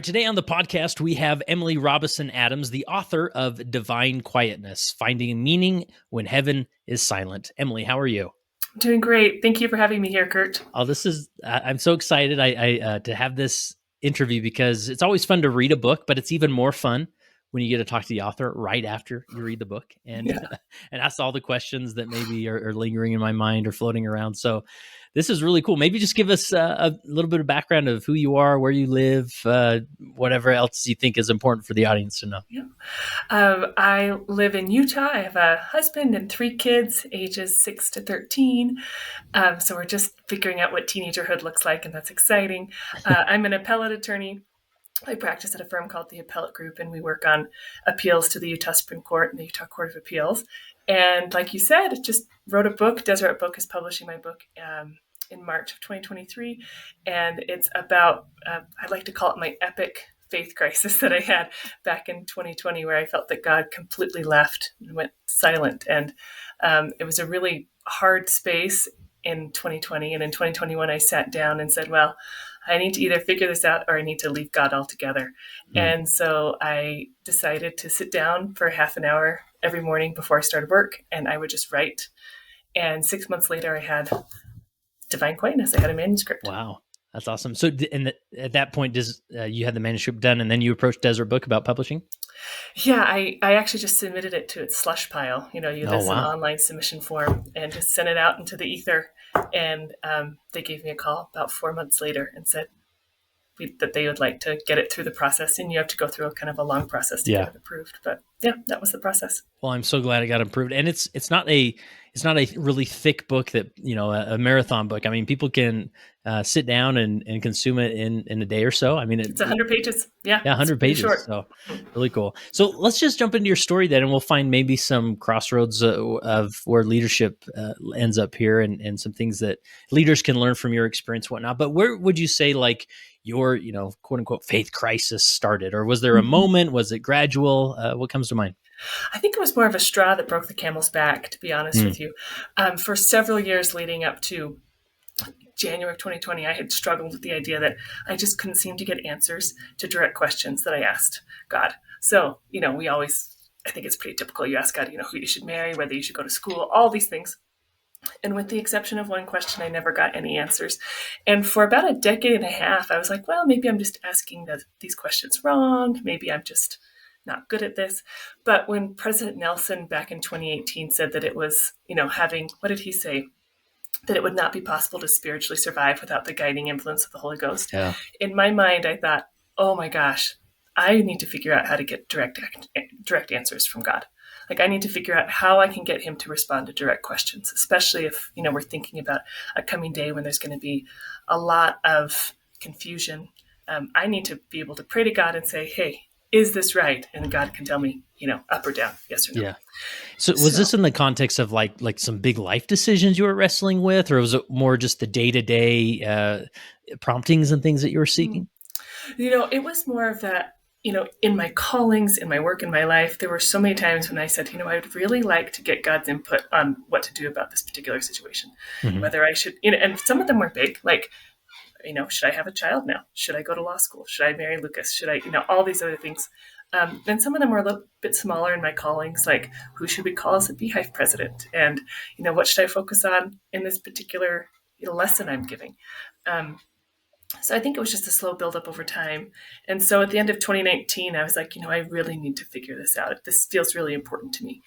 Today on the podcast, we have Emily Robison Adams, the author of Divine Quietness, Finding Meaning When Heaven is Silent. Emily, how are you? Doing great. Thank you for having me here, Kurt. Oh, I'm so excited to have this interview because it's always fun to read a book, but it's even more fun when you get to talk to the author right after you read the book and Yeah. and ask all the questions that maybe are lingering in my mind or floating around. So this is really cool. Maybe just give us a little bit of background of who you are, where you live, whatever else you think is important for the audience to know. Yeah. I live in Utah. I have a husband and 3 kids, ages 6 to 13. So we're just figuring out what teenagerhood looks like, and that's exciting. I'm an appellate attorney. I practice at a firm called the Appellate Group, and we work on appeals to the Utah Supreme Court and the Utah Court of Appeals. And like you said, just wrote a book. Deseret Book is publishing my book in March of 2023. And it's about, I like to call it my epic faith crisis that I had back in 2020, where I felt that God completely left and went silent. And it was a really hard space in 2020. And in 2021, I sat down and said, well, I need to either figure this out or I need to leave God altogether. And so I decided to sit down for half an hour every morning before I started work, and I would just write. And 6 months later, I had Divine Quietness. I had a manuscript. Wow. That's awesome. So at that point, you had the manuscript done and then you approached Deseret Book about publishing? Yeah, I actually just submitted it to its slush pile. There's an online submission form, and just sent it out into the ether. And they gave me a call about 4 months later and said that they would like to get it through the process. And you have to go through a kind of a long process to get it approved. But yeah, that was the process. Well, I'm so glad it got approved. And it's not a really thick book that, a marathon book. I mean, people can sit down and consume it in a day or so. I mean, it's 100 pages. Yeah, 100 pages. Short. So really cool. So let's just jump into your story then, and we'll find maybe some crossroads of where leadership ends up here, and some things that leaders can learn from your experience, and whatnot. But where would you say your, quote unquote, faith crisis started? Or was there a moment? Was it gradual? What comes to mind? I think it was more of a straw that broke the camel's back, to be honest with you. For several years leading up to January of 2020, I had struggled with the idea that I just couldn't seem to get answers to direct questions that I asked God. So, I think it's pretty typical. You ask God, who you should marry, whether you should go to school, all these things. And with the exception of one question, I never got any answers. And for about a decade and a half, I was like, well, maybe I'm just asking these questions wrong. Maybe I'm just not good at this. But when President Nelson back in 2018 said that it was, what did he say? That it would not be possible to spiritually survive without the guiding influence of the Holy Ghost. Yeah. In my mind, I thought, oh my gosh, I need to figure out how to get direct answers from God. Like, I need to figure out how I can get him to respond to direct questions, especially if, we're thinking about a coming day when there's going to be a lot of confusion. I need to be able to pray to God and say, hey, is this right? And God can tell me, up or down, yes or no. Yeah. So was this in the context of like some big life decisions you were wrestling with, or was it more just the day-to-day promptings and things that you were seeking? It was more of that, in my callings, in my work, in my life, there were so many times when I said, I would really like to get God's input on what to do about this particular situation, whether I should, and some of them were big, like, should I have a child now? Should I go to law school? Should I marry Lucas? Should I, all these other things. And some of them were a little bit smaller in my callings, like, who should we call as a Beehive president? And, what should I focus on in this particular lesson I'm giving? So I think it was just a slow buildup over time. And so at the end of 2019, I was like, I really need to figure this out. This feels really important to me.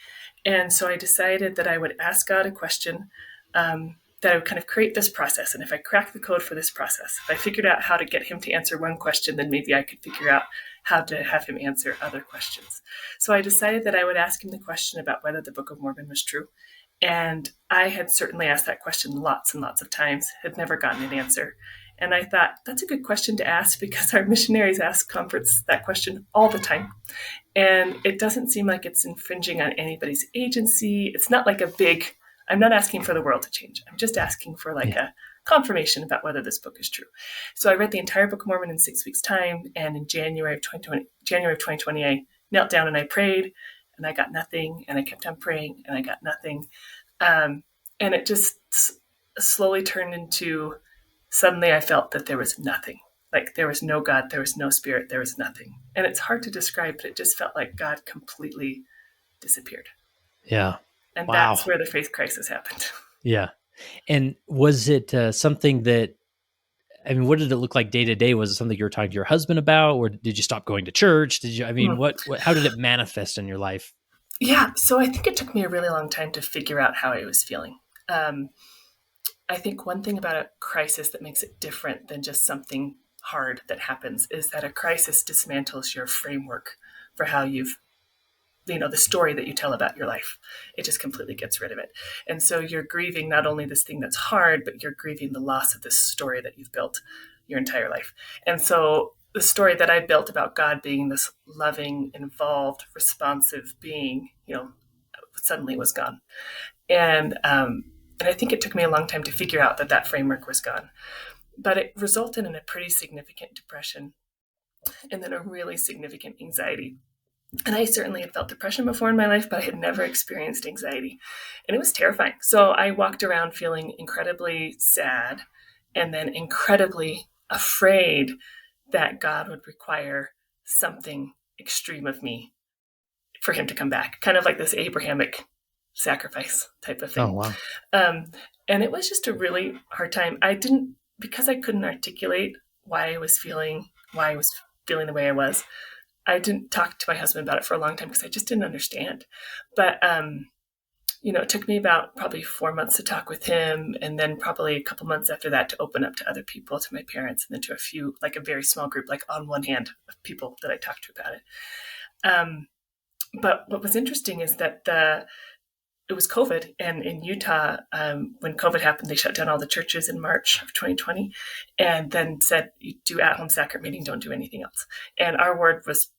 And so I decided that I would ask God a question, that I would kind of create this process. And if I crack the code for this process, if I figured out how to get him to answer one question, then maybe I could figure out how to have him answer other questions. So I decided that I would ask him the question about whether the Book of Mormon was true. And I had certainly asked that question lots and lots of times, had never gotten an answer. And I thought, that's a good question to ask, because our missionaries ask converts that question all the time. And it doesn't seem like it's infringing on anybody's agency. It's not like I'm not asking for the world to change. I'm just asking for a confirmation about whether this book is true. So I read the entire Book of Mormon in 6 weeks' time. And in January of 2020, I knelt down and I prayed, and I got nothing. And I kept on praying, and I got nothing. And it just slowly turned into, suddenly I felt that there was nothing. Like there was no God, there was no spirit, there was nothing. And it's hard to describe, but it just felt like God completely disappeared. Yeah. And that's Wow. where the faith crisis happened. Yeah. And was it something that, I mean, what did it look like day to day? Was it something you were talking to your husband about, or did you stop going to church? Did you, I mean, how did it manifest in your life? Yeah, so I think it took me a really long time to figure out how I was feeling. Um, I think one thing about a crisis that makes it different than just something hard that happens is that a crisis dismantles your framework for how you've, the story that you tell about your life. It just completely gets rid of it. And so you're grieving not only this thing that's hard, but you're grieving the loss of this story that you've built your entire life. And so the story that I built about God being this loving, involved, responsive being, suddenly was gone. And I think it took me a long time to figure out that that framework was gone. But it resulted in a pretty significant depression and then a really significant anxiety. And I certainly had felt depression before in my life, but I had never experienced anxiety. And it was terrifying. So I walked around feeling incredibly sad and then incredibly afraid that God would require something extreme of me for him to come back, kind of like this Abrahamic sacrifice type of thing. Oh, wow. And it was just a really hard time. Because I couldn't articulate why I was feeling the way I was, I didn't talk to my husband about it for a long time because I just didn't understand. But, it took me about probably 4 months to talk with him. And then probably a couple months after that to open up to other people, to my parents, and then to a few, like a very small group, like on one hand of people that I talked to about it. But what was interesting is that it was COVID, and in Utah, when COVID happened, they shut down all the churches in March of 2020, and then said, you do at-home sacrament meeting, don't do anything else. And our ward was,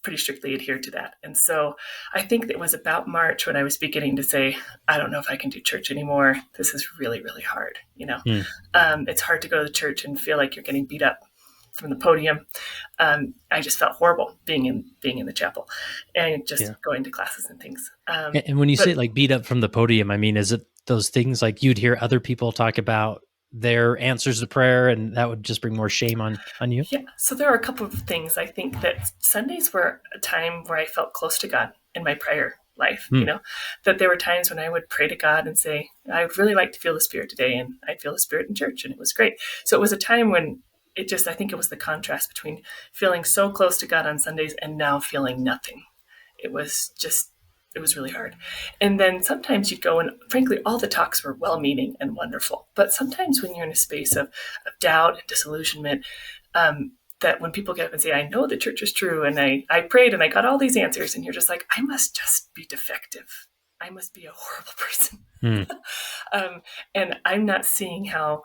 pretty strictly adhered to that. And so I think it was about March when I was beginning to say, I don't know if I can do church anymore. This is really, really hard. It's hard to go to church and feel like you're getting beat up from the podium. I just felt horrible being in the chapel and just going to classes and things. And when you say like beat up from the podium, I mean, is it those things like you'd hear other people talk about their answers to prayer and that would just bring more shame on you? Yeah. So there are a couple of things. I think that Sundays were a time where I felt close to God in my prayer life, that there were times when I would pray to God and say, I would really like to feel the Spirit today. And I'd feel the Spirit in church, and it was great. So it was a time when I think it was the contrast between feeling so close to God on Sundays and now feeling nothing. It was really hard. And then sometimes you'd go, and frankly, all the talks were well-meaning and wonderful. But sometimes when you're in a space of doubt and disillusionment, that when people get up and say, I know the church is true, and I prayed and I got all these answers, and you're just like, I must just be defective. I must be a horrible person. And I'm not seeing how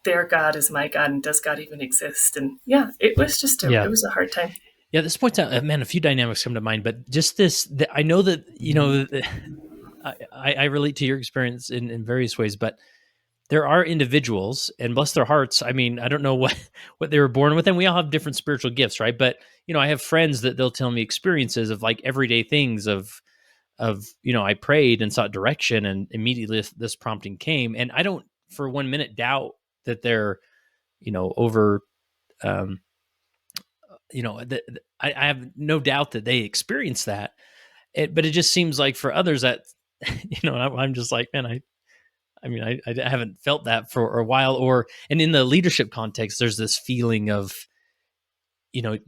their God is my God, and does God even exist? And it was just it was a hard time. Yeah, this points out, man, a few dynamics come to mind, but just I know that, I relate to your experience in various ways, but there are individuals, and bless their hearts, I mean, I don't know what they were born with, and we all have different spiritual gifts, right? But, I have friends that they'll tell me experiences of like everyday things of, I prayed and sought direction, and immediately this prompting came. And I don't for 1 minute doubt that they're, over, I have no doubt that they experience that. But it just seems like for others that, I'm just like, man, I haven't felt that for a while. And in the leadership context, there's this feeling of,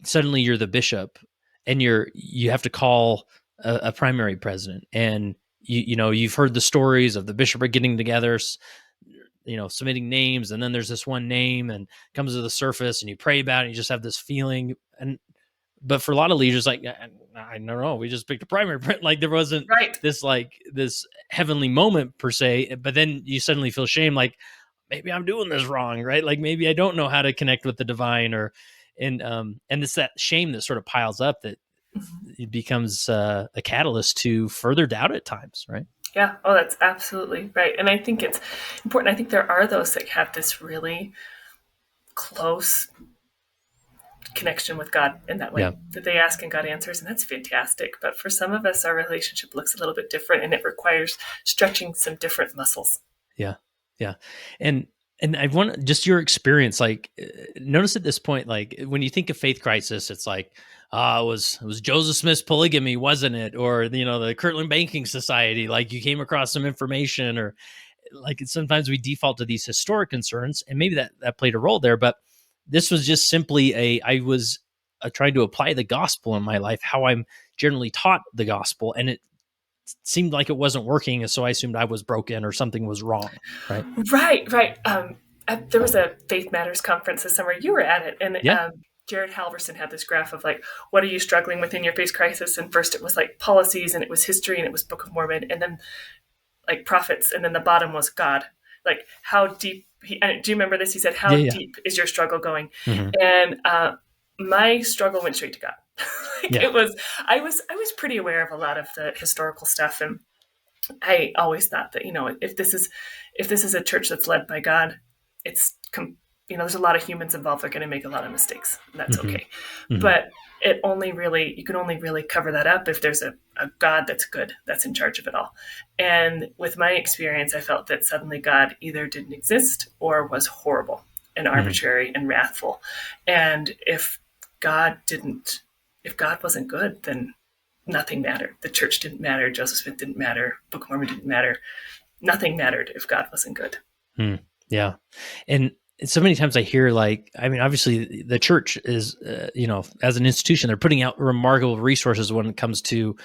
suddenly you're the bishop and you have to call a primary president, and you've heard the stories of the bishopric getting together, submitting names, and then there's this one name and comes to the surface, and you pray about it, and you just have this feeling. But for a lot of leaders, like, I don't know, we just picked a primary print. Like there wasn't this heavenly moment per se, but then you suddenly feel shame, like maybe I'm doing this wrong, right? Like maybe I don't know how to connect with the divine, and it's that shame that sort of piles up that it becomes a catalyst to further doubt at times, right? Yeah. Oh, that's absolutely right. And I think it's important. I think there are those that have this really close connection with God in that way, that they ask and God answers, and that's fantastic. But for some of us, our relationship looks a little bit different, and it requires stretching some different muscles. Yeah. And And I want just your experience, like, notice at this point, like when you think of faith crisis, it's like, it was Joseph Smith's polygamy, wasn't it? Or, the Kirtland Banking Society, like you came across some information, or like sometimes we default to these historic concerns, and maybe that played a role there. But this was just simply I was trying to apply the gospel in my life, how I'm generally taught the gospel, and it seemed like it wasn't working. And so I assumed I was broken or something was wrong. Right. Right, right. There was a Faith Matters conference this summer. You were at it, and Yeah. Jared Halverson had this graph of like, what are you struggling with in your faith crisis? And first it was like policies, and it was history, and it was Book of Mormon, and then like prophets, and then the bottom was God. Like how deep? Do you remember this? He said, "How Yeah. deep is your struggle going?" Mm-hmm. And my struggle went straight to God. Yeah. I was pretty aware of a lot of the historical stuff, and I always thought that if this is a church that's led by God, there's a lot of humans involved. They're going to make a lot of mistakes. And that's Mm-hmm. okay. Mm-hmm. But you can only really cover that up if there's a God that's good, that's in charge of it all. And with my experience, I felt that suddenly God either didn't exist or was horrible and arbitrary and wrathful. And if God wasn't good, then nothing mattered. The church didn't matter. Joseph Smith didn't matter. Book of Mormon didn't matter. Nothing mattered if God wasn't good. Yeah. And so many times I hear, like, I mean, obviously the church is, as an institution, they're putting out remarkable resources when it comes to,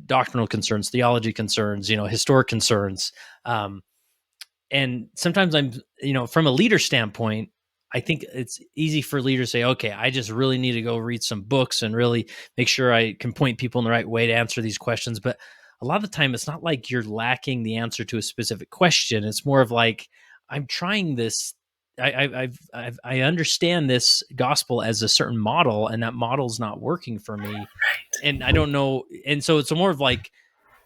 doctrinal concerns, theology concerns, historic concerns. And sometimes from a leader standpoint, I think it's easy for leaders to say, okay, I just really need to go read some books and really make sure I can point people in the right way to answer these questions. But a lot of the time, it's not like you're lacking the answer to a specific question. It's more of like, I'm trying this. I understand this gospel as a certain model, and that model's not working for me. Right. And I don't know. And so it's more of like,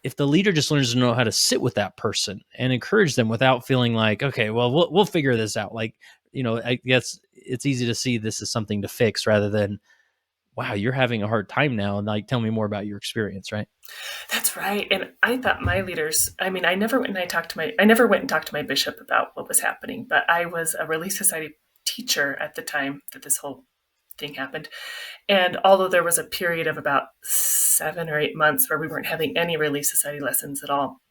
if the leader just learns to know how to sit with that person and encourage them without feeling like, okay, well, we'll figure this out. Like, I guess it's easy to see this as something to fix rather than, wow, you're having a hard time now. And like, tell me more about your experience. Right. That's right. And I thought my leaders, I mean, I never went and talked to my bishop about what was happening, but I was a Relief Society teacher at the time that this whole thing happened. And although there was a period of about 7 or 8 months where we weren't having any Relief Society lessons at all,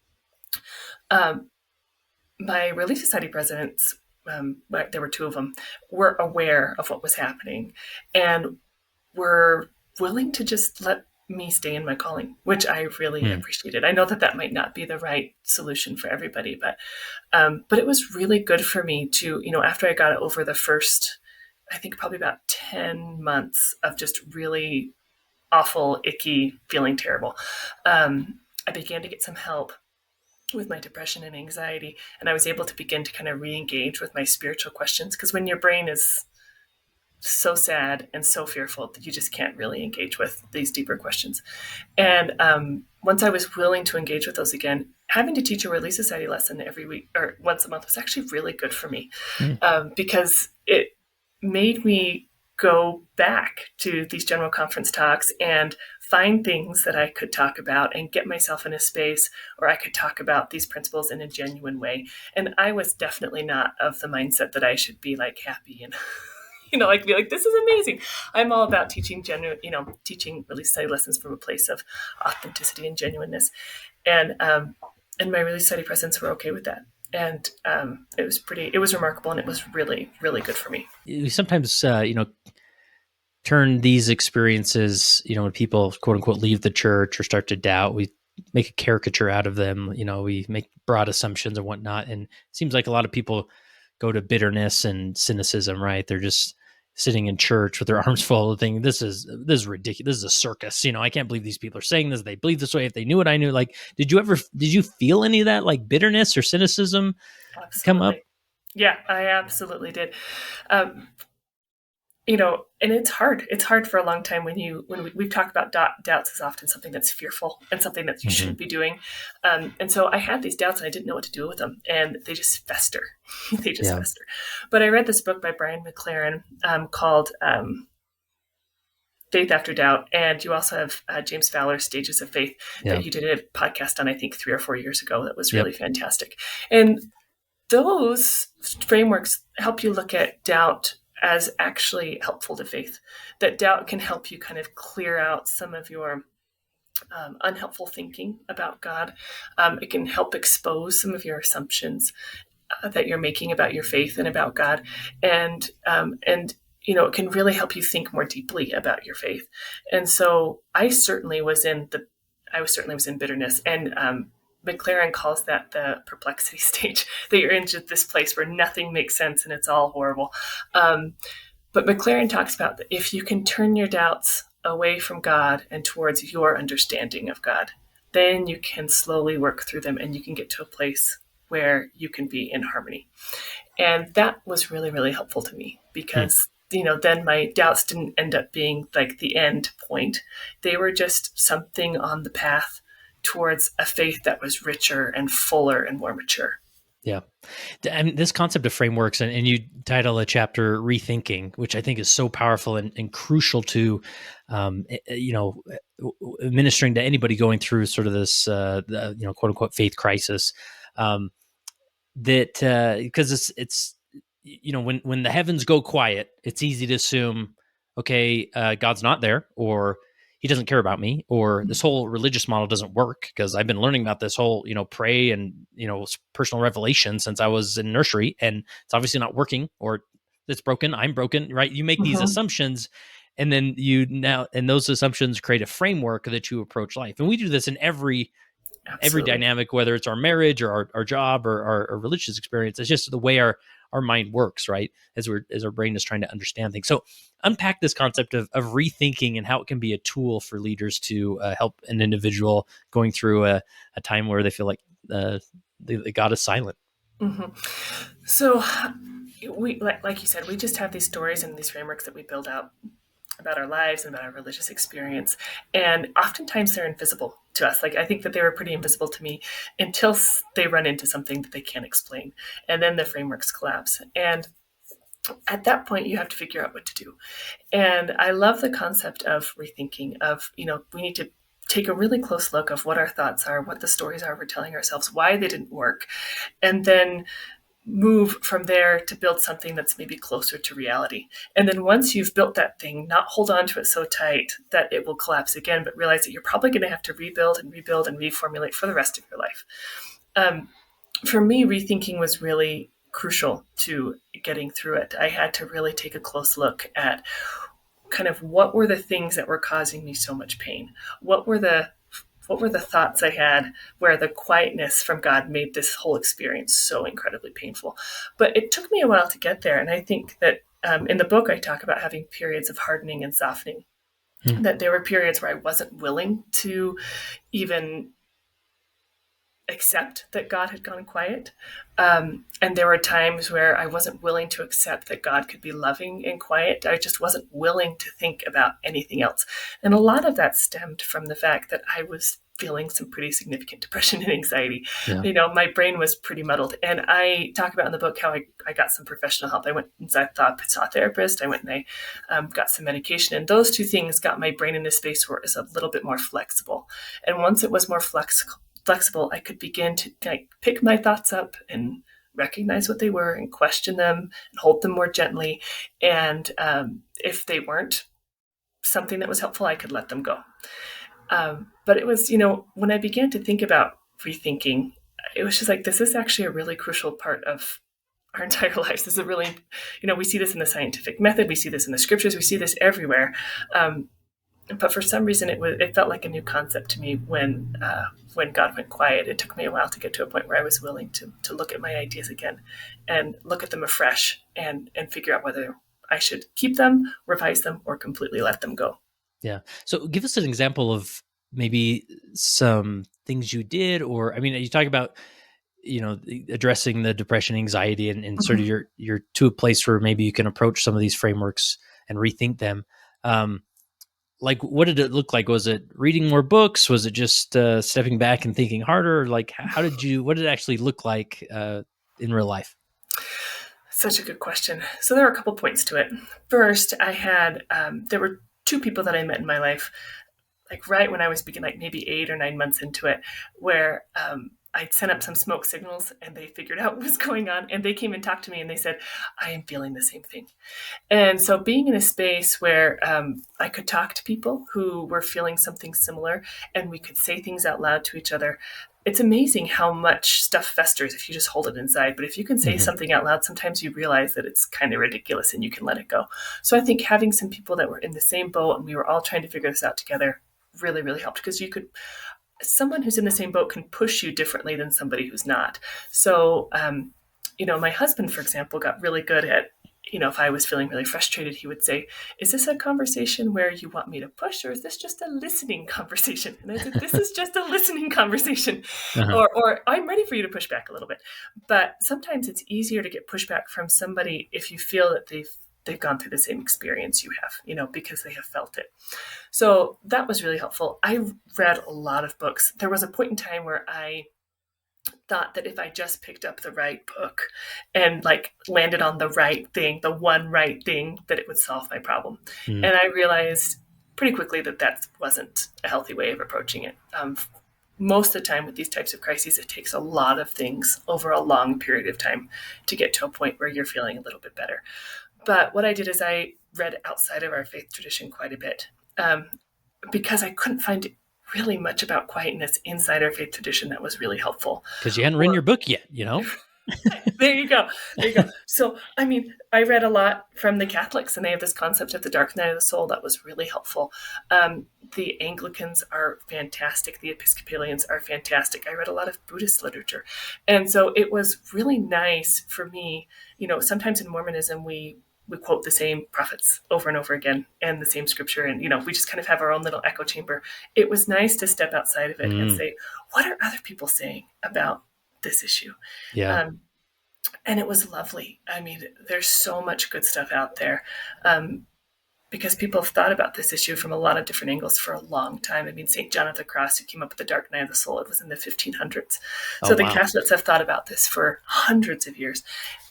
my Relief Society presidents, there were 2 of them, were aware of what was happening and were willing to just let me stay in my calling, which I really appreciated. I know that might not be the right solution for everybody, but it was really good for me to, after I got over the first, I think probably about 10 months of just really awful, icky, feeling terrible. I began to get some help with my depression and anxiety, and I was able to begin to kind of re-engage with my spiritual questions, because when your brain is so sad and so fearful that you just can't really engage with these deeper questions. And once I was willing to engage with those again, having to teach a Relief Society lesson every week or once a month was actually really good for me, because it made me go back to these general conference talks and find things that I could talk about and get myself in a space where I could talk about these principles in a genuine way. And I was definitely not of the mindset that I should be like happy and like be like, this is amazing. I'm all about teaching teaching Relief Society lessons from a place of authenticity and genuineness. And my Relief Society presidents were okay with that. And it was remarkable, and it was really, really good for me. We sometimes, turn these experiences, when people quote unquote leave the church or start to doubt, we make a caricature out of them. We make broad assumptions and whatnot. And it seems like a lot of people go to bitterness and cynicism, right? They're just sitting in church with their arms full of thinking, this is ridiculous. This is a circus. I can't believe these people are saying this. They believe this way. If they knew what I knew, like, did you feel any of that, like bitterness or cynicism come up? Yeah, I absolutely did. And it's hard. It's hard for a long time when we've talked about doubts is often something that's fearful and something that you shouldn't be doing. And so I had these doubts and I didn't know what to do with them, and they just fester. Fester. But I read this book by Brian McLaren called Faith After Doubt. And you also have James Fowler's Stages of Faith that you did a podcast on, I think 3 or 4 years ago. That was really fantastic. And those frameworks help you look at doubt as actually helpful to faith. That doubt can help you kind of clear out some of your unhelpful thinking about God. It can help expose some of your assumptions that you're making about your faith and about God, and it can really help you think more deeply about your faith. And so I certainly was in bitterness, and McLaren calls that the perplexity stage, that you're into this place where nothing makes sense and it's all horrible. But McLaren talks about that if you can turn your doubts away from God and towards your understanding of God, then you can slowly work through them and you can get to a place where you can be in harmony. And that was really, really helpful to me because, then my doubts didn't end up being like the end point. They were just something on the path towards a faith that was richer and fuller and more mature. Yeah. And this concept of frameworks, and you title a chapter Rethinking, which I think is so powerful and crucial to, ministering to anybody going through sort of this, quote unquote, faith crisis. Because it's when the heavens go quiet, it's easy to assume, okay, God's not there, or he doesn't care about me, or this whole religious model doesn't work because I've been learning about this whole, pray and, personal revelation since I was in nursery, and it's obviously not working, or it's broken. I'm broken, right? You make these assumptions, and then and those assumptions create a framework that you approach life. And we do this in every dynamic, whether it's our marriage or our job or our religious experience. It's just the way our mind works, right? As our brain is trying to understand things. So unpack this concept of rethinking and how it can be a tool for leaders to help an individual going through a time where they feel like God is silent. Mm-hmm. So we, like you said, we just have these stories and these frameworks that we build out about our lives and about our religious experience. And oftentimes they're invisible to us. Like, I think that they were pretty invisible to me until they run into something that they can't explain. And then the frameworks collapse. And at that point, you have to figure out what to do. And I love the concept of rethinking, of, we need to take a really close look of what our thoughts are, what the stories are we're telling ourselves, why they didn't work, and then move from there to build something that's maybe closer to reality. And then once you've built that thing, not hold on to it so tight that it will collapse again, but realize that you're probably going to have to rebuild and reformulate for the rest of your life. For me, rethinking was really crucial to getting through it. I had to really take a close look at kind of what were the things that were causing me so much pain? What were the thoughts I had where the quietness from God made this whole experience so incredibly painful? But it took me a while to get there. And I think that in the book, I talk about having periods of hardening and softening, that there were periods where I wasn't willing to even accept that God had gone quiet. And there were times where I wasn't willing to accept that God could be loving and quiet. I just wasn't willing to think about anything else. And a lot of that stemmed from the fact that I was feeling some pretty significant depression and anxiety. Yeah. My brain was pretty muddled. And I talk about in the book how I got some professional help. I went and saw a therapist. I went and I got some medication. And those two things got my brain in a space where it was a little bit more flexible. And once it was more flexible, I could begin to pick my thoughts up and recognize what they were and question them and hold them more gently. And if they weren't something that was helpful, I could let them go. But it was, when I began to think about rethinking, it was just like, this is actually a really crucial part of our entire lives. This is a really, we see this in the scientific method. We see this in the scriptures. We see this everywhere. But for some reason, it felt like a new concept to me when God went quiet. It took me a while to get to a point where I was willing to look at my ideas again and look at them afresh and figure out whether I should keep them, revise them, or completely let them go. Yeah. So give us an example of maybe some things you did, or, you talk about, addressing the depression, anxiety, and sort of you're to a place where maybe you can approach some of these frameworks and rethink them. Like, what did it look like? Was it reading more books? Was it just stepping back and thinking harder? Like, what did it actually look like in real life? Such a good question. So there are a couple points to it. First, I had, there were two people that I met in my life, like right when I was maybe 8 or 9 months into it, where I'd sent up some smoke signals and they figured out what was going on. And they came and talked to me and they said, I am feeling the same thing. And so being in a space where I could talk to people who were feeling something similar and we could say things out loud to each other, it's amazing how much stuff festers if you just hold it inside. But if you can say something out loud, sometimes you realize that it's kind of ridiculous and you can let it go. So I think having some people that were in the same boat and we were all trying to figure this out together really, really helped, because someone who's in the same boat can push you differently than somebody who's not. So, my husband, for example, got really good at, if I was feeling really frustrated, he would say, is this a conversation where you want me to push, or is this just a listening conversation? And I said, this is just a listening conversation. Or I'm ready for you to push back a little bit. But sometimes it's easier to get pushback from somebody if you feel that they've gone through the same experience you have, because they have felt it. So that was really helpful. I read a lot of books. There was a point in time where I thought that if I just picked up the right book and landed on the right thing, the one right thing, that it would solve my problem. And I realized pretty quickly that wasn't a healthy way of approaching it. Most of the time with these types of crises, it takes a lot of things over a long period of time to get to a point where you're feeling a little bit better. But what I did is I read outside of our faith tradition quite a bit, because I couldn't find really much about quietness inside our faith tradition that was really helpful. Because you hadn't written your book yet, There you go. So, I read a lot from the Catholics, and they have this concept of the dark night of the soul that was really helpful. The Anglicans are fantastic. The Episcopalians are fantastic. I read a lot of Buddhist literature. And so it was really nice for me. Sometimes in Mormonism, we quote the same prophets over and over again and the same scripture. And, we just kind of have our own little echo chamber. It was nice to step outside of it and say, what are other people saying about this issue? Yeah. And it was lovely. There's so much good stuff out there, because people have thought about this issue from a lot of different angles for a long time. St. John of the Cross, who came up with the dark night of the soul, it was in the 1500s. So the Catholics have thought about this for hundreds of years.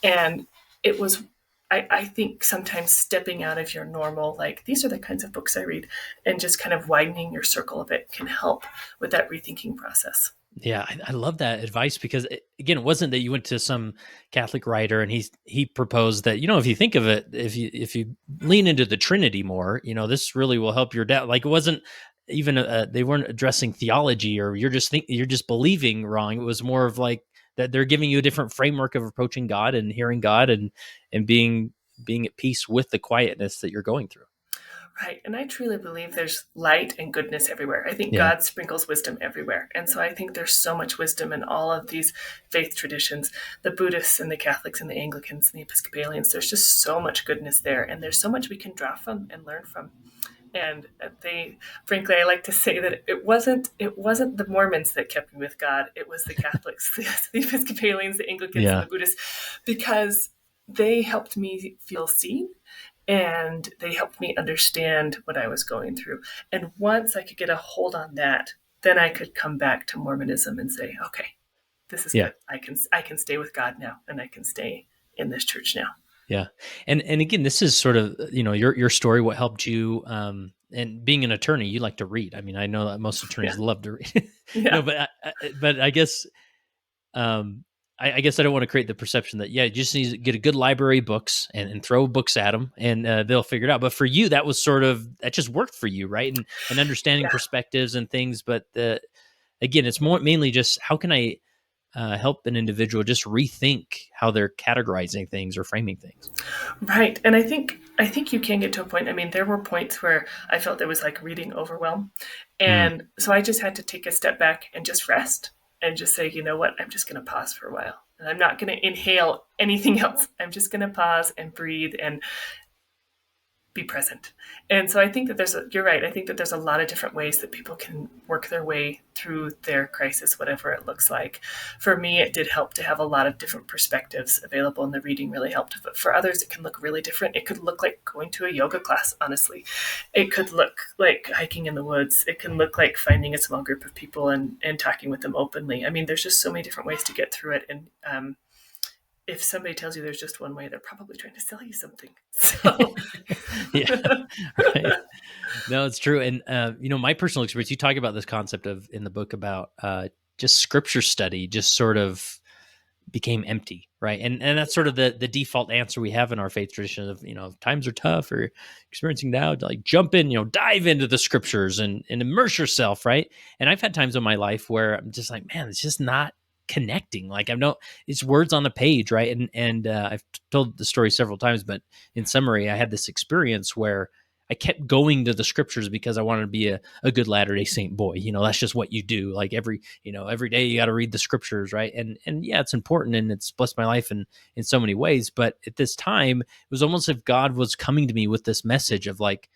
And it was, I think, sometimes stepping out of your normal, these are the kinds of books I read, and just kind of widening your circle of it can help with that rethinking process. Yeah, I love that advice, because again, it wasn't that you went to some Catholic writer and he proposed that, if you think of it, if you lean into the Trinity more, this really will help your doubt. It wasn't even they weren't addressing theology, or you're just believing wrong. It was more of that they're giving you a different framework of approaching God and hearing God and being at peace with the quietness that you're going through. Right. And I truly believe there's light and goodness everywhere. I think God sprinkles wisdom everywhere. And so I think there's so much wisdom in all of these faith traditions, the Buddhists and the Catholics and the Anglicans and the Episcopalians. There's just so much goodness there. And there's so much we can draw from and learn from. And frankly, I like to say that it wasn't the Mormons that kept me with God. It was the Catholics, the Episcopalians, the Anglicans, and the Buddhists, because they helped me feel seen. And they helped me understand what I was going through. And once I could get a hold on that, then I could come back to Mormonism and say, okay, this is good. I can stay with God now, and I can stay in this church now. Yeah. And again, this is sort of, your story, what helped you, and being an attorney, you like to read. I know that most attorneys love to read. No, but I guess, I guess I don't want to create the perception that, you just need to get a good library of books and throw books at them and they'll figure it out. But for you, that was that just worked for you, right? And understanding perspectives and things. But again, it's mainly just how can I help an individual just rethink how they're categorizing things or framing things. Right. And I think you can get to a point. There were points where I felt there was reading overwhelm. And so I just had to take a step back and just rest. And just say, you know what, I'm just going to pause for a while. And I'm not going to inhale anything else. I'm just going to pause and breathe and be present. And so I think that you're right. I think that there's a lot of different ways that people can work their way through their crisis, whatever it looks like. For me, it did help to have a lot of different perspectives available, and the reading really helped. But for others, it can look really different. It could look like going to a yoga class, honestly. It could look like hiking in the woods. It can look like finding a small group of people and talking with them openly. There's just so many different ways to get through it. And if somebody tells you there's just one way, they're probably trying to sell you something. So. Yeah, right. No, it's true. And, my personal experience, you talk about this concept in the book about just scripture study just sort of became empty, right? And that's sort of the default answer we have in our faith tradition of, if times are tough or experiencing doubt, like jump in, dive into the scriptures and immerse yourself, right? And I've had times in my life where I'm just like, man, it's just not connecting. Like it's words on the page, right? And I've told the story several times, but in summary, I had this experience where I kept going to the scriptures because I wanted to be a good Latter-day Saint boy. That's just what you do. Like every day you got to read the scriptures, right? And yeah, it's important and it's blessed my life in so many ways. But at this time, it was almost as if God was coming to me with this message of like,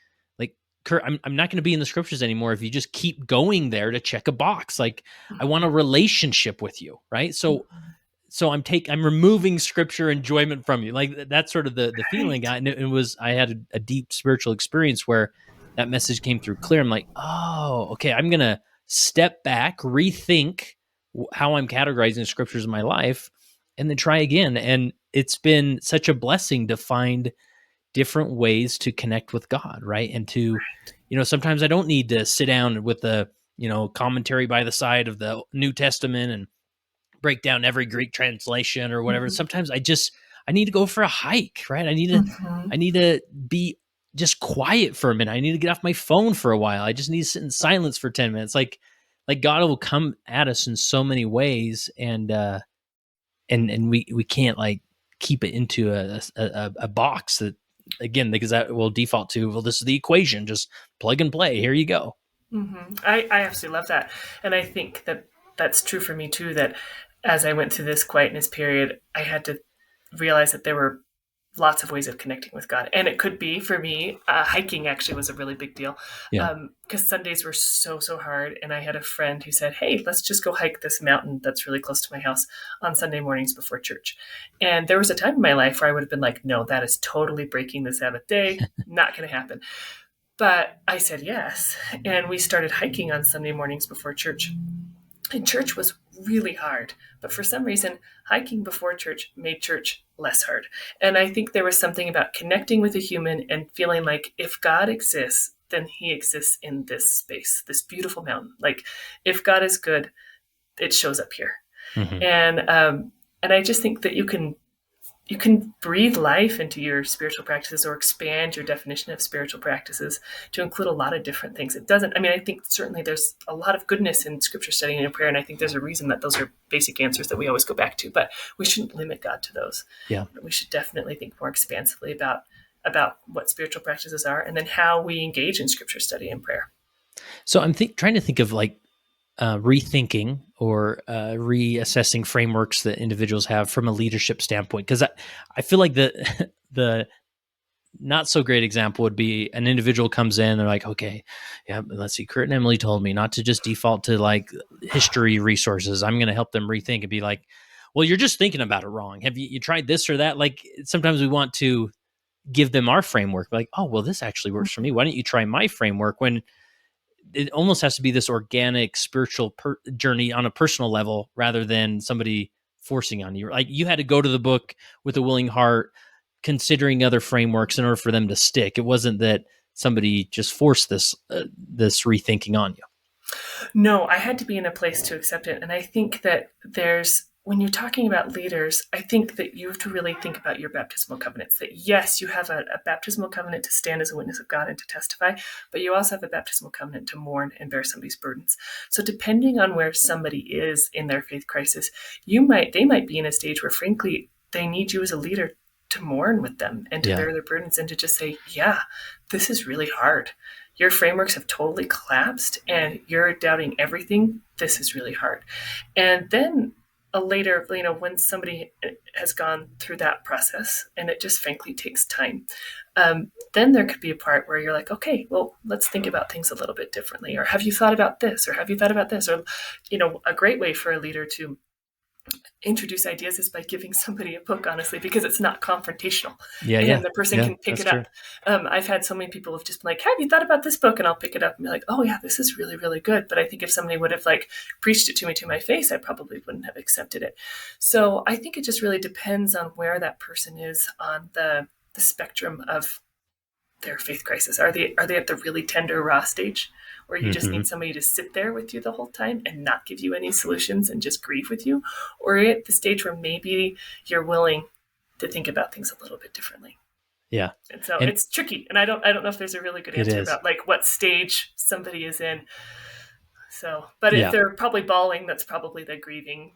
Kurt, I'm not going to be in the scriptures anymore if you just keep going there to check a box. Like I want a relationship with you, right? So I'm removing scripture enjoyment from you. Like that's sort of the feeling I got. And I had a deep spiritual experience where that message came through clear. I'm like, oh, okay. I'm going to step back, rethink how I'm categorizing scriptures in my life, and then try again. And it's been such a blessing to find different ways to connect with God. Right. And to, sometimes I don't need to sit down with the, commentary by the side of the New Testament and break down every Greek translation or whatever. Mm-hmm. Sometimes I need to go for a hike, right? I need Mm-hmm. to be just quiet for a minute. I need to get off my phone for a while. I just need to sit in silence for 10 minutes. Like God will come at us in so many ways, and we can't like keep it into a box that, again, because that will default to, well, this is the equation, just plug and play. Here you go. Mm-hmm. I absolutely love that. And I think that that's true for me too, that as I went through this quietness period, I had to realize that there were lots of ways of connecting with God. And it could be for me, hiking actually was a really big deal Yeah. because Sundays were so hard. And I had a friend who said, hey, let's just go hike this mountain that's really close to my house on Sunday mornings before church. And there was a time in my life where I would have been like, no, that is totally breaking the Sabbath day. Not going to happen. But I said yes. And we started hiking on Sunday mornings before church. And church was really hard. But for some reason, hiking before church made church less hard. And I think there was something about connecting with a human and feeling like if God exists, then he exists in this space, this beautiful mountain. Like if God is good, it shows up here. Mm-hmm. And I just think that you can breathe life into your spiritual practices or expand your definition of spiritual practices to include a lot of different things. I think certainly there's a lot of goodness in scripture studying and in prayer. And I think there's a reason that those are basic answers that we always go back to, but we shouldn't limit God to those. Yeah. We should definitely think more expansively about what spiritual practices are and then how we engage in scripture study and prayer. So I'm trying to think of like rethinking or reassessing frameworks that individuals have from a leadership standpoint, because I feel like the not so great example would be an individual comes in, they're like, okay, yeah, let's see, Kurt and Emily told me not to just default to like history resources. I'm going to help them rethink and be like, well, you're just thinking about it wrong. Have you tried this or that? Like sometimes we want to give them our framework, like, oh, well, this actually works for me. Why don't you try my framework? When it almost has to be this organic spiritual journey on a personal level rather than somebody forcing on you. Like you had to go to the book with a willing heart, considering other frameworks in order for them to stick. It wasn't that somebody just forced this rethinking on you. No, I had to be in a place to accept it. And I think that when you're talking about leaders, I think that you have to really think about your baptismal covenants. That yes, you have a baptismal covenant to stand as a witness of God and to testify, but you also have a baptismal covenant to mourn and bear somebody's burdens. So depending on where somebody is in their faith crisis, they might be in a stage where frankly, they need you as a leader to mourn with them and to bear their burdens and to just say, yeah, this is really hard. Your frameworks have totally collapsed and you're doubting everything. This is really hard. And then later, when somebody has gone through that process and it just frankly takes time, then there could be a part where you're like, okay, well, let's think about things a little bit differently. Or have you thought about this? Or have you thought about this? Or, a great way for a leader to introduce ideas is by giving somebody a book, honestly, because it's not confrontational. And the person can pick it up. I've had so many people have just been like, have you thought about this book? And I'll pick it up and be like, oh yeah, this is really, really good. But I think if somebody would have like preached it to me to my face, I probably wouldn't have accepted it. So I think it just really depends on where that person is on the spectrum of their faith crisis? Are they at the really tender, raw stage where you just Mm-hmm. need somebody to sit there with you the whole time and not give you any solutions and just grieve with you? Or are you at the stage where maybe you're willing to think about things a little bit differently? Yeah. And so And it's tricky. And I don't know if there's a really good it answer is. about like what stage somebody is in. So, but if Yeah. they're probably bawling, that's probably the grieving,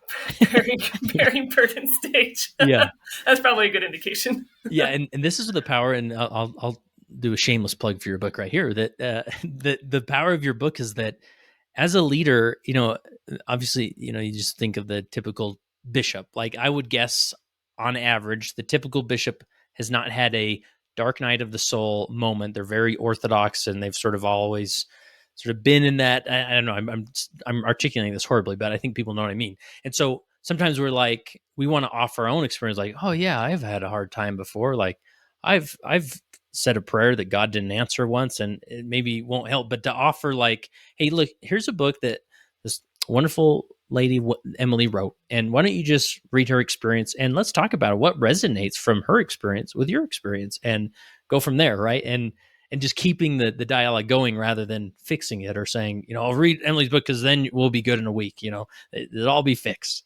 bearing burden stage. Yeah. That's probably a good indication. Yeah. And this is the power, and I'll do a shameless plug for your book right here, that the power of your book is that as a leader, obviously, you just think of the typical bishop. Like, I would guess on average, the typical bishop has not had a dark night of the soul moment. They're very orthodox, and they've sort of always sort of been in that. I don't know. I'm articulating this horribly, but I think people know what I mean. And so sometimes we're like, we want to offer our own experience. Like, oh yeah, I've had a hard time before. Like, I've said a prayer that God didn't answer once, and it maybe won't help. But to offer, like, hey, look, here's a book that this wonderful lady Emily wrote, and why don't you just read her experience and let's talk about it, what resonates from her experience with your experience, and go from there, right? And just keeping the dialogue going rather than fixing it or saying, I'll read Emily's book because then we'll be good in a week. It'll all be fixed.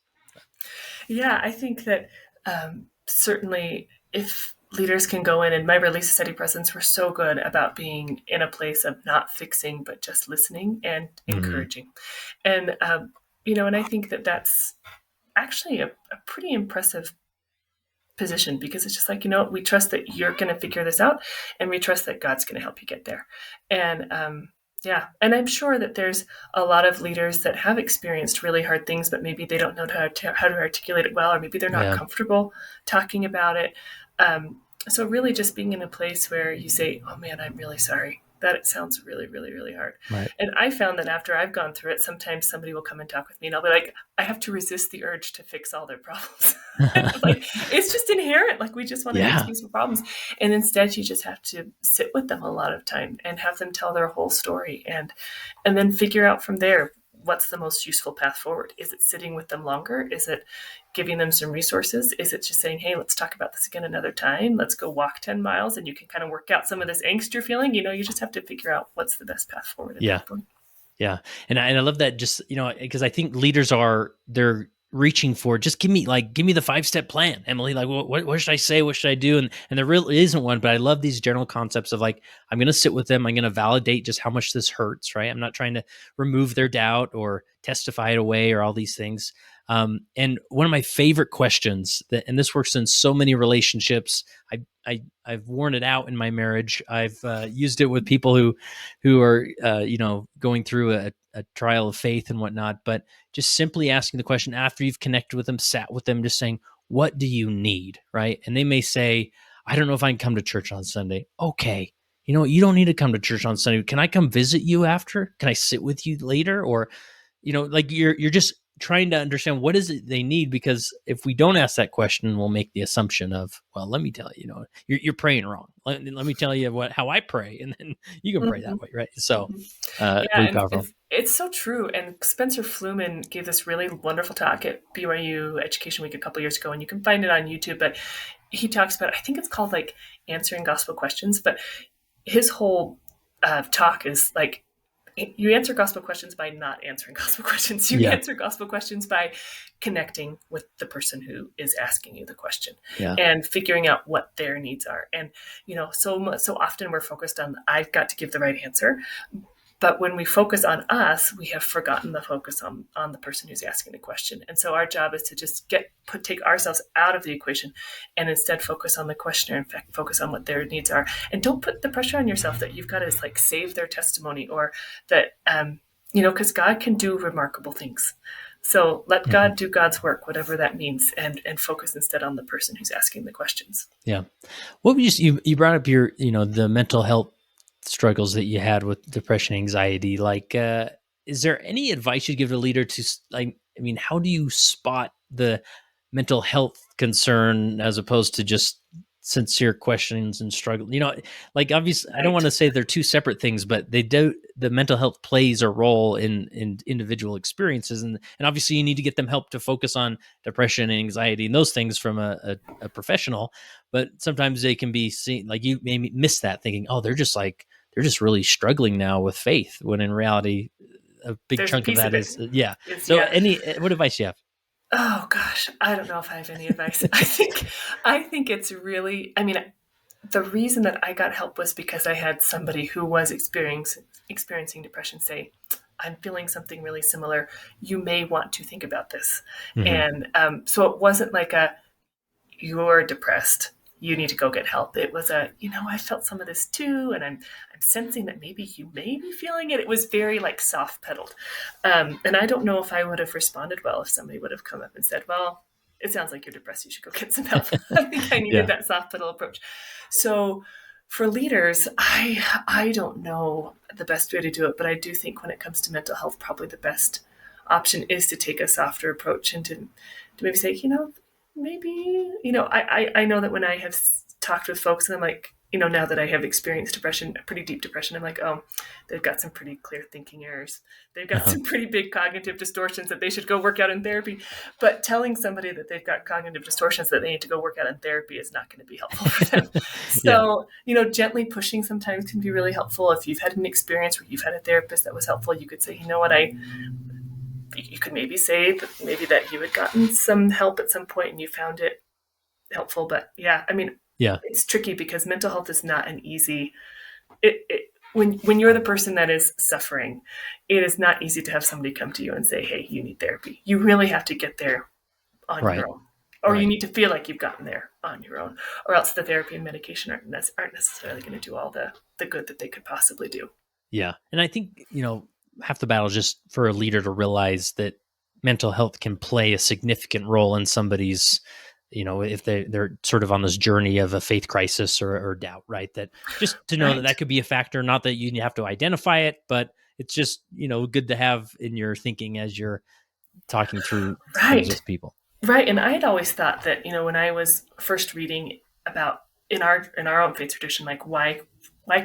Yeah, I think that certainly if leaders can go in, and my Release Study presents were so good about being in a place of not fixing, but just listening and encouraging. And, and I think that that's actually a pretty impressive position, because it's just like, we trust that you're going to figure this out, and we trust that God's going to help you get there. And yeah, and I'm sure that there's a lot of leaders that have experienced really hard things, but maybe they don't know how to articulate it well, or maybe they're not comfortable talking about it. So really just being in a place where you say, oh man, I'm really sorry. That it sounds really, really, really hard. Right. And I found that after I've gone through it, sometimes somebody will come and talk with me, and I'll be like, I have to resist the urge to fix all their problems. Like, it's just inherent. Like, we just want to fix these problems. And instead, you just have to sit with them a lot of time and have them tell their whole story, and then figure out from there what's the most useful path forward. Is it sitting with them longer? Is it giving them some resources? Is it just saying, hey, let's talk about this again another time. Let's go walk 10 miles and you can kind of work out some of this angst you're feeling. You just have to figure out what's the best path forward at that point. Yeah. And I love that, just, because I think leaders they're reaching for, just give me the 5-step plan, Emily. Like, what should I say? What should I do? And there really isn't one, but I love these general concepts of, like, I'm going to sit with them. I'm going to validate just how much this hurts, right? I'm not trying to remove their doubt or testify it away or all these things. And one of my favorite questions and this works in so many relationships. I've worn it out in my marriage. I've used it with people who are, going through a trial of faith and whatnot, but just simply asking the question after you've connected with them, sat with them, just saying, what do you need? Right. And they may say, I don't know if I can come to church on Sunday. Okay. You don't need to come to church on Sunday. Can I come visit you after? Can I sit with you later? Or, like, you're just trying to understand what is it they need, because if we don't ask that question, we'll make the assumption of, well, let me tell you, you're praying wrong. Let me tell you how I pray, and then you can pray that way, right? So, really powerful. It's so true. And Spencer Fluhman gave this really wonderful talk at BYU Education Week a couple years ago, and you can find it on YouTube. But he talks about, I think it's called like answering gospel questions, but his whole talk is like, you answer gospel questions by not answering gospel questions. You answer gospel questions by connecting with the person who is asking you the question and figuring out what their needs are. And, so often we're focused on, I've got to give the right answer. But when we focus on us, we have forgotten the focus on the person who's asking the question. And so our job is to just take ourselves out of the equation and instead focus on the questioner, in fact, focus on what their needs are. And don't put the pressure on yourself that you've got to like save their testimony, or that, because God can do remarkable things. So let God do God's work, whatever that means, and focus instead on the person who's asking the questions. Yeah. What would you brought up your, the mental health struggles that you had with depression, anxiety. Like, is there any advice you'd give to a leader to, like, how do you spot the mental health concern as opposed to just sincere questions and struggle? Like, obviously, I don't want to say they're two separate things, but they the mental health plays a role in individual experiences, and obviously you need to get them help to focus on depression and anxiety and those things from a professional. But sometimes they can be seen, like you maybe miss that, thinking, oh, they're just really struggling now with faith, when in reality a big There's a chunk of piece that of it. is yeah. Is So yeah. any what advice you have? Oh gosh, I don't know if I have any advice. I think it's really. I mean, the reason that I got help was because I had somebody who was experiencing depression say, "I'm feeling something really similar. You may want to think about this." Mm-hmm. And so it wasn't like a "you're depressed. You need to go get help." It was a, I felt some of this too, and I'm sensing that maybe you may be feeling it. It was very like soft pedaled, and I don't know if I would have responded well if somebody would have come up and said, "Well, it sounds like you're depressed. You should go get some help." I think I needed Yeah. that soft pedal approach. So for leaders, I don't know the best way to do it, but I do think when it comes to mental health, probably the best option is to take a softer approach and to maybe say, maybe, I know that when I have talked with folks and I'm like, now that I have experienced depression, pretty deep depression, I'm like, oh, they've got some pretty clear thinking errors. They've got Uh-huh. some pretty big cognitive distortions that they should go work out in therapy. But telling somebody that they've got cognitive distortions that they need to go work out in therapy is not going to be helpful for them. Yeah. So, gently pushing sometimes can be really helpful. If you've had an experience where you've had a therapist that was helpful, you could say, you know what, you could maybe say that maybe that you had gotten some help at some point and you found it helpful. But yeah, I mean, Yeah. it's tricky because mental health is not an easy. When you're the person that is suffering, it is not easy to have somebody come to you and say, "Hey, you need therapy." You really have to get there on Right. your own, or you Right. need to feel like you've gotten there on your own, or else the therapy and medication aren't necessarily going to do all the good that they could possibly do. Yeah. And I think, half the battle is just for a leader to realize that mental health can play a significant role in somebody's, if they're sort of on this journey of a faith crisis or doubt, right? That just to know that Right. that could be a factor, not that you have to identify it, but it's just, good to have in your thinking as you're talking through things Right. with people. Right, and I had always thought that when I was first reading about in our own faith tradition, like why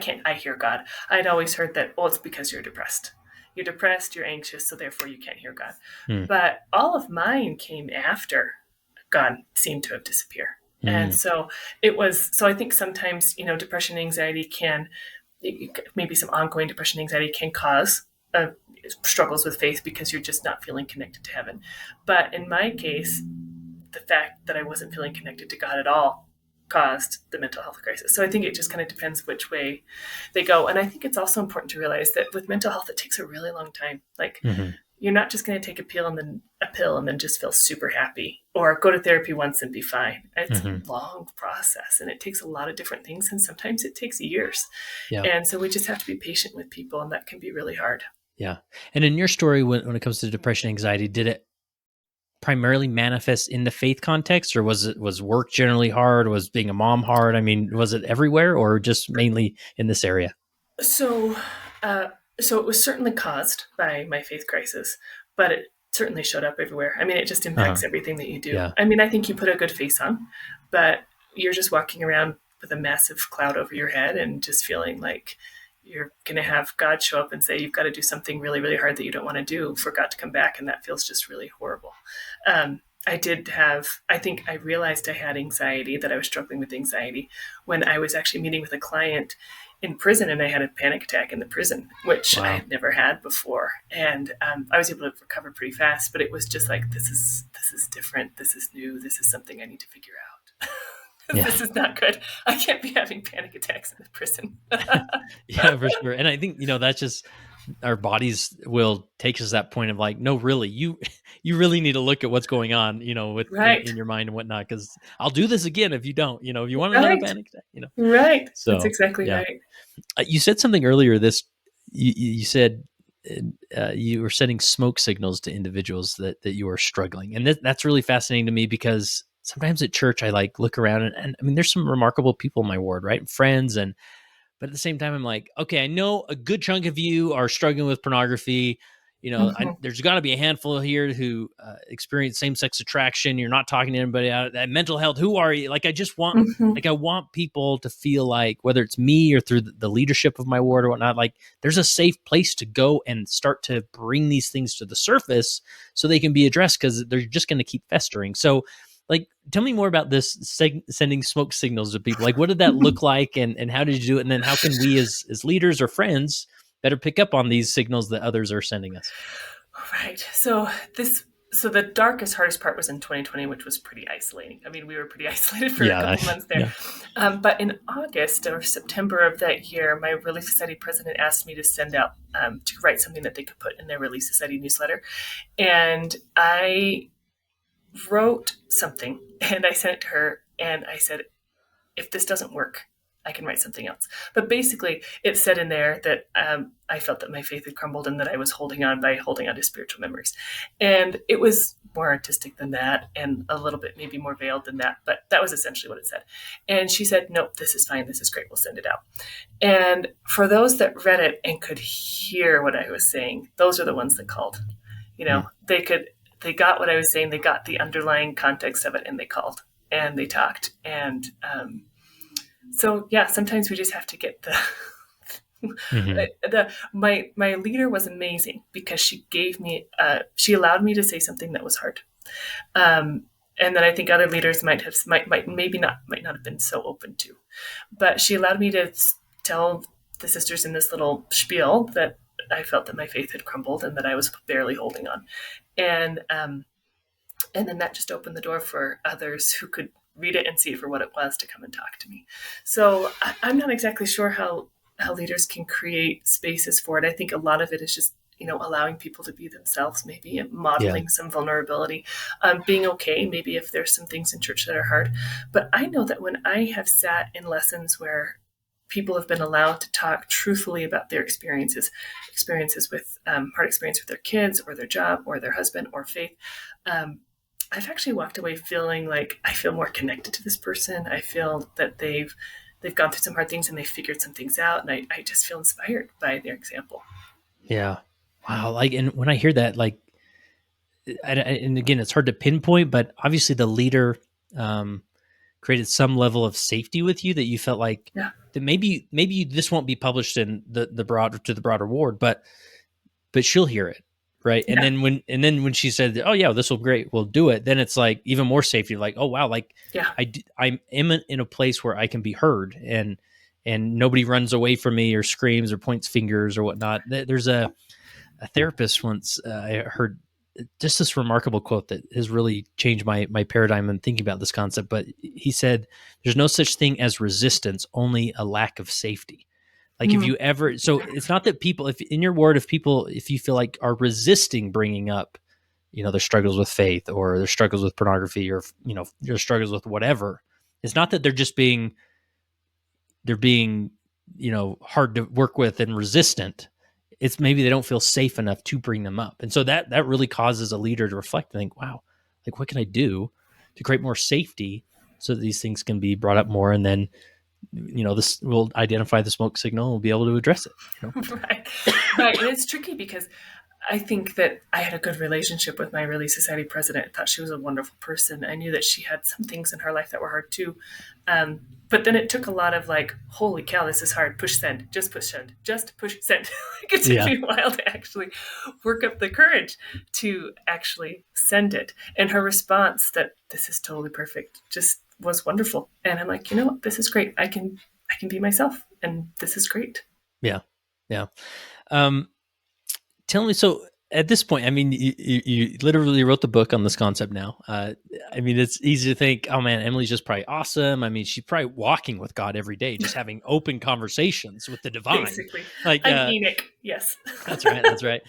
can't I hear God? I'd always heard that, well, it's because you're depressed. You're depressed, you're anxious, so therefore you can't hear God. Hmm. But all of mine came after God seemed to have disappeared. And Hmm. so it was, so I think sometimes, depression, anxiety can, maybe some ongoing depression, anxiety can cause struggles with faith because you're just not feeling connected to heaven. But in my case, the fact that I wasn't feeling connected to God at all caused the mental health crisis. So I think it just kind of depends which way they go. And I think it's also important to realize that with mental health, it takes a really long time. Like Hmm. you're not just going to take a pill and then just feel super happy, or go to therapy once and be fine. It's Hmm. a long process and it takes a lot of different things. And sometimes it takes years. Yeah. And so we just have to be patient with people, and that can be really hard. Yeah. And in your story, when it comes to depression, anxiety, did it primarily manifest in the faith context, or was work generally hard? Was being a mom hard? I mean, was it everywhere or just mainly in this area? So, uh, so it was certainly caused by my faith crisis, but it certainly showed up everywhere. I mean, it just Uh-huh. impacts everything that you do. Yeah. I mean, I think you put a good face on, but you're just walking around with a massive cloud over your head and just feeling like you're going to have God show up and say, you've got to do something really, really hard that you don't want to do for God to come back. And that feels just really horrible. I think I realized I had anxiety, that I was struggling with anxiety when I was actually meeting with a client in prison, and I had a panic attack in the prison, which I Wow. had never had before. And I was able to recover pretty fast, but it was just like, this is different. This is new. This is something I need to figure out. Yeah. This is not good. I can't be having panic attacks in the prison. Yeah, for sure. And I think, that's just our bodies will take us to that point of like, no, really, you really need to look at what's going on, with Right. in your mind and whatnot. Cause I'll do this again if you don't, if you want another Right. panic attack. Right. That's So exactly yeah. right. You said something earlier. You said you were setting smoke signals to individuals that you are struggling, and that's really fascinating to me because sometimes at church I like look around and I mean there's some remarkable people in my ward, right, friends, but at the same time I'm like, okay, I know a good chunk of you are struggling with pornography. Mhm. there's got to be a handful here who experience same-sex attraction. You're not talking to anybody out that mental health. Who are you? Like, Mhm. I want people to feel like, whether it's me or through the leadership of my ward or whatnot, like there's a safe place to go and start to bring these things to the surface so they can be addressed, because they're just going to keep festering. So, like, tell me more about this sending smoke signals to people. Like, what did that look like, and how did you do it? And then how can we as leaders or friends better pick up on these signals that others are sending us? Right. So the darkest, hardest part was in 2020, which was pretty isolating. I mean, we were pretty isolated for a Yeah, couple months there. yeah. But in August or September of that year, my Relief Society president asked me to send out to write something that they could put in their Relief Society newsletter, and I wrote something and I sent it to her, and I said, if this doesn't work, I can write something else. But basically, it said in there that I felt that my faith had crumbled and that I was holding on by holding on to spiritual memories. And it was more artistic than that and a little bit maybe more veiled than that. But that was essentially what it said. And she said, nope, this is fine. This is great. We'll send it out. And for those that read it and could hear what I was saying, those are the ones that called. Mm. They got what I was saying. They got the underlying context of it, and they called and they talked. And so yeah, sometimes we just have to get Mm-hmm. my leader was amazing because she allowed me to say something that was hard, and that I think other leaders might not have been so open to, but she allowed me to tell the sisters in this little spiel that I felt that my faith had crumbled and that I was barely holding on, and then that just opened the door for others who could read it and see it for what it was to come and talk to me. So I'm not exactly sure how leaders can create spaces for it. I think a lot of it is just allowing people to be themselves, maybe, and Yeah. modeling some vulnerability, being okay maybe if there's some things in church that are hard. But I know that when I have sat in lessons where people have been allowed to talk truthfully about their experiences with hard experience with their kids or their job or their husband or faith, I've actually walked away feeling like I feel more connected to this person. I feel that they've gone through some hard things and they figured some things out, and I just feel inspired by their example. Yeah. Wow. Like, and when I hear that, like, and again, it's hard to pinpoint, but obviously the leader um, created some level of safety with you, that you felt like Yeah, that maybe this won't be published in the broader to the broader ward, but she'll hear it, right? And yeah, then when she said, "Oh yeah, this will be great, we'll do it," then it's like even more safety. Like, oh wow, like yeah. I'm in a place where I can be heard, and nobody runs away from me or screams or points fingers or whatnot. There's a therapist once, I heard just this remarkable quote that has really changed my paradigm in thinking about this concept. But he said, "There's no such thing as resistance, only a lack of safety." Like, if Mm, you ever, so it's not that people, if in your ward, if you feel like are resisting bringing up, their struggles with faith or their struggles with pornography, or their struggles with whatever, it's not that they're being hard to work with and resistant. It's maybe they don't feel safe enough to bring them up, and so that really causes a leader to reflect and think, wow, like, what can I do to create more safety so that these things can be brought up more, and then this will identify the smoke signal and we'll be able to address it. right, right. And it's tricky because I think that I had a good relationship with my Relief Society president. I thought she was a wonderful person. I knew that she had some things in her life that were hard too. But then it took a lot of like, holy cow, this is hard. Push send, just push send, just push send. Like, it took Yeah. me a while to actually work up the courage to actually send it. And her response that this is totally perfect just was wonderful. And I'm like, you know what, this is great. I can be myself, and this is great. Yeah. Yeah. Um, Tell me, so at this point, I mean, you literally wrote the book on this concept now. I mean, it's easy to think, oh man, Emily's just probably awesome. I mean, she's probably walking with God every day, just having open conversations with the divine. Basically, Like, I'm Enoch. Yes. that's right. That's right.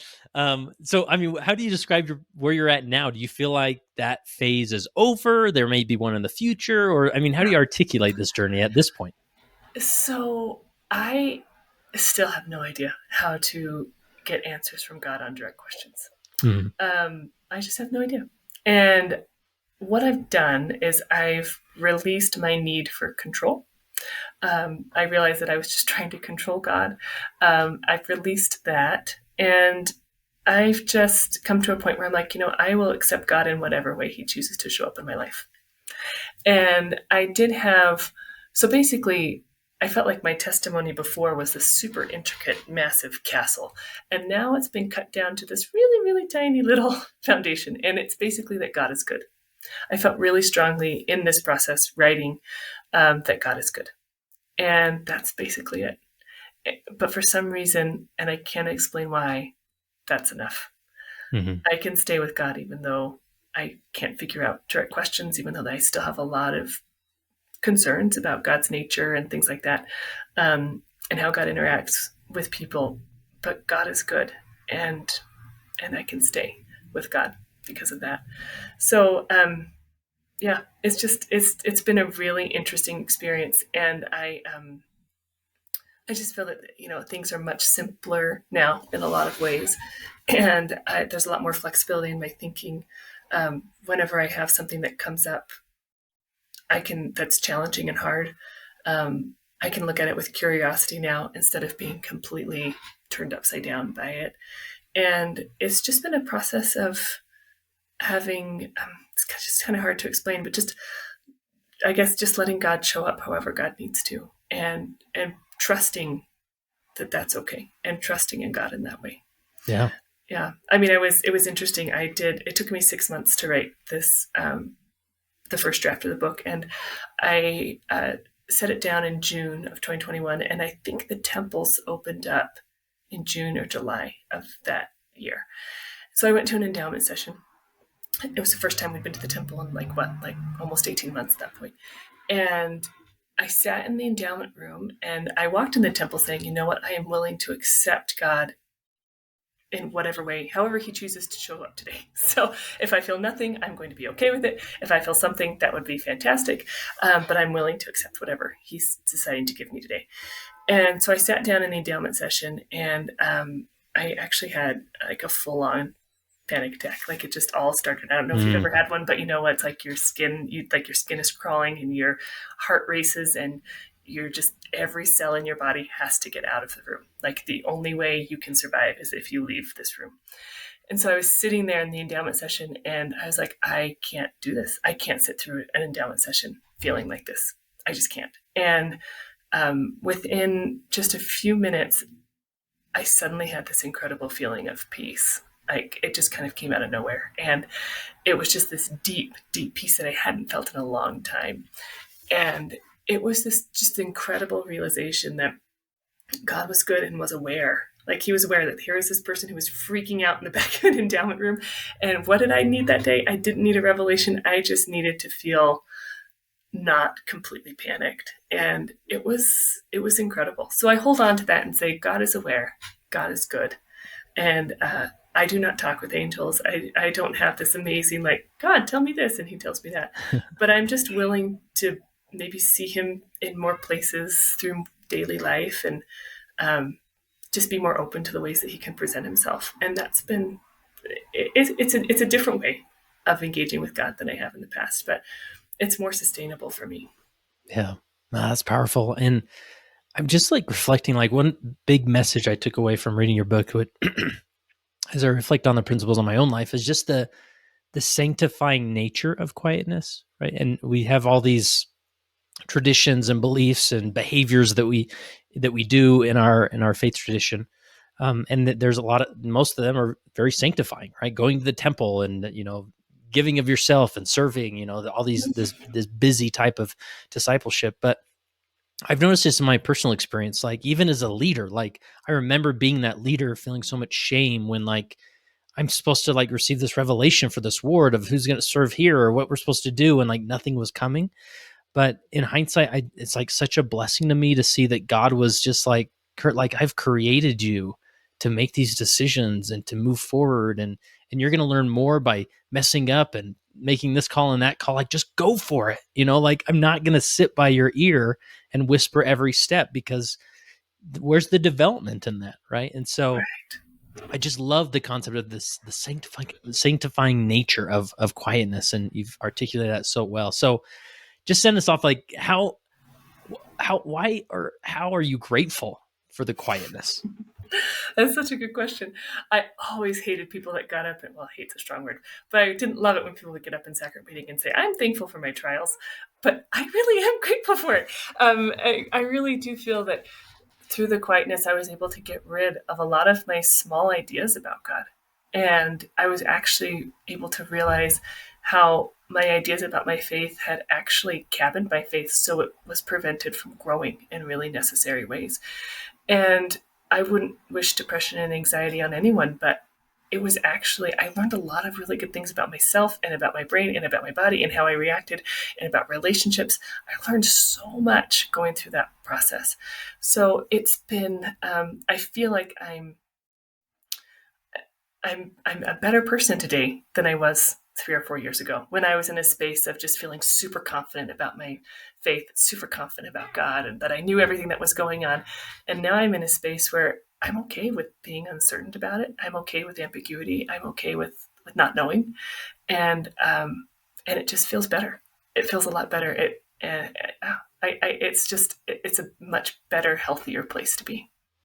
So, I mean, how do you describe where you're at now? Do you feel like that phase is over? There may be one in the future, or I mean, how do you articulate this journey at this point? So I still have no idea how to get answers from God on direct questions. Mhm. I just have no idea. And what I've done is I've released my need for control. I realized that I was just trying to control God. I've released that, and I've just come to a point where I'm like, I will accept God in whatever way he chooses to show up in my life. And I did have, so basically, I felt like my testimony before was this super intricate, massive castle. And now it's been cut down to this really, really tiny little foundation. And it's basically that God is good. I felt really strongly in this process writing that God is good. And that's basically it. But for some reason, and I can't explain why, that's enough. Mm-hmm. I can stay with God even though I can't figure out direct questions, even though I still have a lot of concerns about God's nature and things like that, and how God interacts with people. But God is good, and I can stay with God because of that. So yeah, it's been a really interesting experience, and I just feel that things are much simpler now in a lot of ways, and there's a lot more flexibility in my thinking. Whenever I have something that comes up, that's challenging and hard, I can look at it with curiosity now instead of being completely turned upside down by it. And it's just been a process of having. It's just kind of hard to explain, but just I guess just letting God show up however God needs to, and trusting that that's okay, and trusting in God in that way. Yeah. Yeah. I mean, it was interesting. It took me 6 months to write this, the first draft of the book. And I set it down in June of 2021. And I think the temples opened up in June or July of that year. So I went to an endowment session. It was the first time we'd been to the temple in like almost 18 months at that point. And I sat in the endowment room and I walked in the temple saying, you know what, I am willing to accept God in whatever way, however he chooses to show up today. So if I feel nothing, I'm going to be okay with it. If I feel something, that would be fantastic. But I'm willing to accept whatever he's deciding to give me today. And so I sat down in the endowment session, and I actually had like a full-on panic attack. Like it just all started. I don't know if you've ever had one, but it's like your skin is crawling and your heart races, and you're just, every cell in your body has to get out of the room. Like the only way you can survive is if you leave this room. And so I was sitting there in the endowment session and I was like, I can't do this. I can't sit through an endowment session feeling like this. I just can't. And within just a few minutes, I suddenly had this incredible feeling of peace. Like it just kind of came out of nowhere. And it was just this deep, deep peace that I hadn't felt in a long time. And it was this just incredible realization that God was good and was aware. Like he was aware that here is this person who was freaking out in the back of an endowment room. And what did I need that day? I didn't need a revelation. I just needed to feel not completely panicked. And it was incredible. So I hold on to that and say, God is aware. God is good. And I do not talk with angels. I don't have this amazing, like, God, tell me this, and he tells me that. But I'm just willing to maybe see him in more places through daily life, and just be more open to the ways that he can present himself. And that's been, it's a different way of engaging with God than I have in the past, but it's more sustainable for me. Yeah, that's powerful. And I'm just like reflecting, like one big message I took away from reading your book, as I reflect on the principles of my own life, is just the sanctifying nature of quietness, right? And we have all these traditions and beliefs and behaviors that we do in our faith tradition, and that there's most of them are very sanctifying, right? Going to the temple and giving of yourself and serving, all these this busy type of discipleship. But I've noticed this in my personal experience, like even as a leader, like I remember being that leader feeling so much shame when like I'm supposed to like receive this revelation for this ward of who's going to serve here or what we're supposed to do, and like nothing was coming. But in hindsight, it's like such a blessing to me to see that God was just like, Kurt, like I've created you to make these decisions and to move forward, and you're going to learn more by messing up and making this call and that call. Like just go for it, like I'm not going to sit by your ear and whisper every step, because where's the development in that, right? And so Right. I just love the concept of the sanctifying nature of quietness, and you've articulated that so well. So just send us off, like how are you grateful for the quietness? That's such a good question. I always hated people that got up and, well, hate's a strong word, but I didn't love it when people would get up in sacrament meeting and say, I'm thankful for my trials, but I really am grateful for it. I really do feel that through the quietness, I was able to get rid of a lot of my small ideas about God. And I was actually able to realize how my ideas about my faith had actually cabined my faith, so it was prevented from growing in really necessary ways. And I wouldn't wish depression and anxiety on anyone, but it was actually, I learned a lot of really good things about myself and about my brain and about my body and how I reacted and about relationships. I learned so much going through that process. So it's been, I feel like I'm a better person today than I was 3 or 4 years ago, when I was in a space of just feeling super confident about my faith, super confident about God, and that I knew everything that was going on. And now I'm in a space where I'm okay with being uncertain about it. I'm okay with ambiguity. I'm okay with not knowing, and it just feels better. It feels a lot better. It's just it's a much better, healthier place to be.